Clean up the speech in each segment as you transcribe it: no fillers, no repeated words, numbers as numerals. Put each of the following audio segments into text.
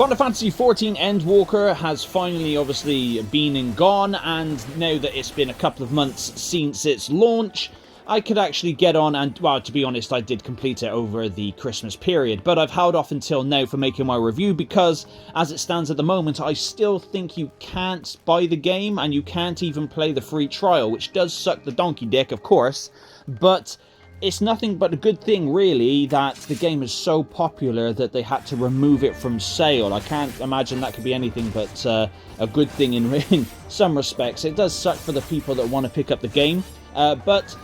Final Fantasy XIV Endwalker has finally obviously been and gone, and now that it's been a couple of months since its launch, I could actually get on and, well, to be honest, I did complete it over the Christmas period, but I've held off until now for making my review because, as it stands at the moment, I still think you can't buy the game, and you can't even play the free trial, which does suck the donkey dick, of course, but it's nothing but a good thing, really, that the game is so popular that they had to remove it from sale. I can't imagine that could be anything but a good thing in some respects. It does suck for the people that want to pick up the game, but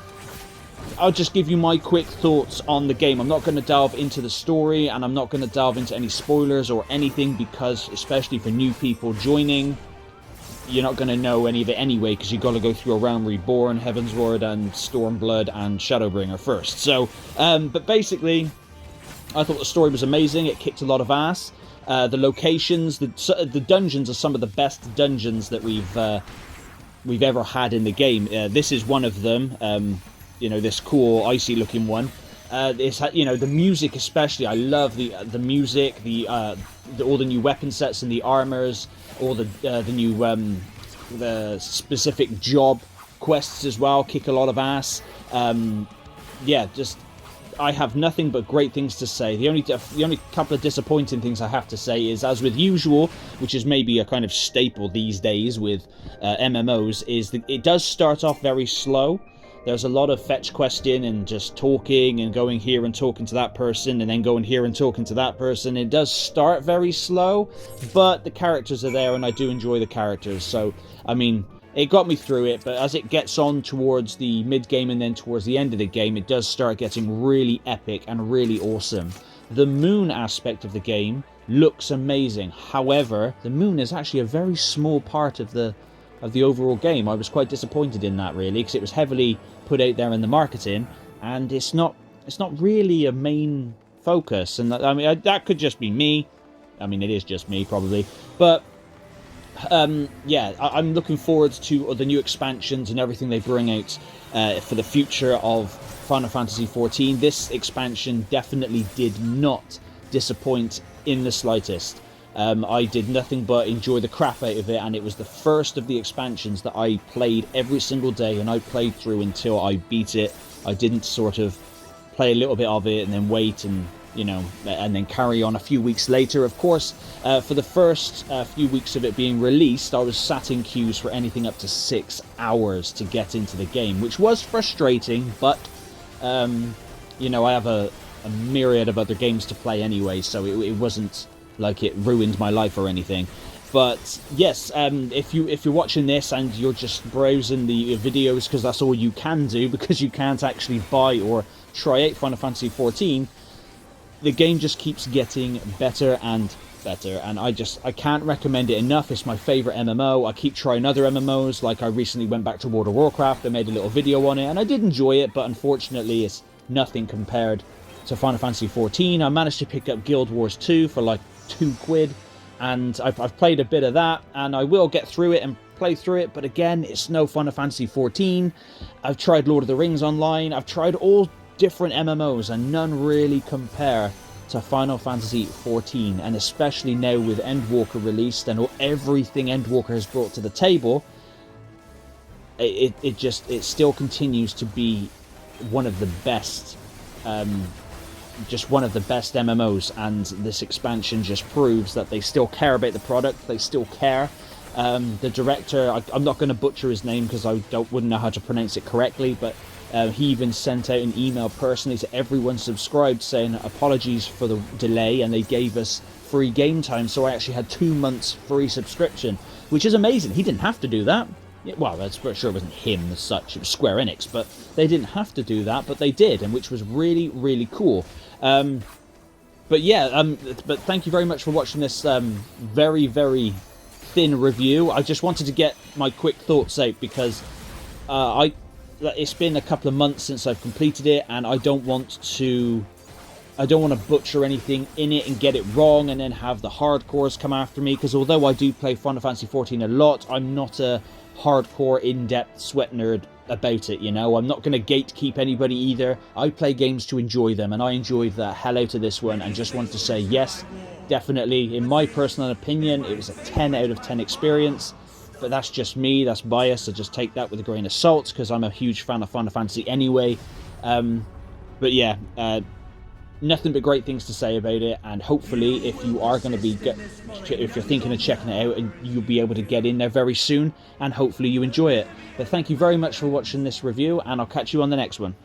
I'll just give you my quick thoughts on the game. I'm not going to delve into the story, and I'm not going to delve into any spoilers or anything, because, especially for new people joining, you're not going to know any of it anyway, because you've got to go through A Realm Reborn, Heavensward, and Stormblood, and Shadowbringer first. So, but basically, I thought the story was amazing. It kicked a lot of ass. The locations, the dungeons are some of the best dungeons that we've ever had in the game. This is one of them. You know, this cool icy looking one. It's, you know, the music especially. I love the music, all the new weapon sets and the armors, all the new the specific job quests as well kick a lot of ass. Yeah, just I have nothing but great things to say. The only couple of disappointing things I have to say is, as with usual, which is maybe a kind of staple these days with MMOs, is that it does start off very slow. There's a lot of fetch questing and just talking and going here and talking to that person and then going here and talking to that person. It does start very slow, but the characters are there and I do enjoy the characters. So, I mean, it got me through it, but as it gets on towards the mid-game and then towards the end of the game, it does start getting really epic and really awesome. The moon aspect of the game looks amazing. However, the moon is actually a very small part of the overall game. I was quite disappointed in that, really, because it was heavily put out there in the marketing, and it's not really a main focus. And I mean, that could just be me. I mean, it is just me, probably. But yeah, I'm looking forward to the new expansions and everything they bring out for the future of Final Fantasy XIV. This expansion definitely did not disappoint in the slightest. I did nothing but enjoy the crap out of it, and it was the first of the expansions that I played every single day, and I played through until I beat it. I didn't sort of play a little bit of it and then wait and, you know, and then carry on a few weeks later. Of course, for the first few weeks of it being released, I was sat in queues for anything up to 6 hours to get into the game, which was frustrating, but, you know, I have a myriad of other games to play anyway, so it wasn't like it ruined my life or anything. But yes, if you're watching this and you're just browsing the videos because that's all you can do, because you can't actually buy or try out Final Fantasy XIV, the game just keeps getting better and better, and I can't recommend it enough. It's my favourite MMO. I keep trying other MMOs, like I recently went back to World of Warcraft. I made a little video on it and I did enjoy it, but unfortunately it's nothing compared to Final Fantasy XIV. I managed to pick up Guild Wars 2 for like £2, and I've played a bit of that, and I will get through it and play through it, but again, it's no Final Fantasy XIV. I've tried Lord of the Rings Online, I've tried all different MMOs, and none really compare to Final Fantasy XIV, and especially now with Endwalker released and everything Endwalker has brought to the table, it still continues to be one of the best just one of the best MMOs, and this expansion just proves that they still care about the product. They still care. The director, I'm not going to butcher his name because I wouldn't know how to pronounce it correctly, but he even sent out an email personally to everyone subscribed saying apologies for the delay, and they gave us free game time, so I actually had 2 months free subscription, which is amazing. He didn't have to do that. Well, that's for sure it wasn't him as such, it was Square Enix, but they didn't have to do that, but they did, and which was really, really cool. But yeah, but thank you very much for watching this very, very thin review. I just wanted to get my quick thoughts out because it's been a couple of months since I've completed it, and I don't want to butcher anything in it and get it wrong and then have the hardcores come after me, because although I do play Final Fantasy XIV a lot, I'm not a hardcore, in-depth sweat nerd about it, you know. I'm not going to gatekeep anybody either. I play games to enjoy them, and I enjoyed the hell out of this one and just wanted to say, yes, definitely, in my personal opinion, it was a 10 out of 10 experience. But that's just me, that's bias, so just take that with a grain of salt, because I'm a huge fan of Final Fantasy anyway. But yeah, nothing but great things to say about it, and hopefully if you are going to be, if you're thinking of checking it out, and you'll be able to get in there very soon, and hopefully you enjoy it. But thank you very much for watching this review, and I'll catch you on the next one.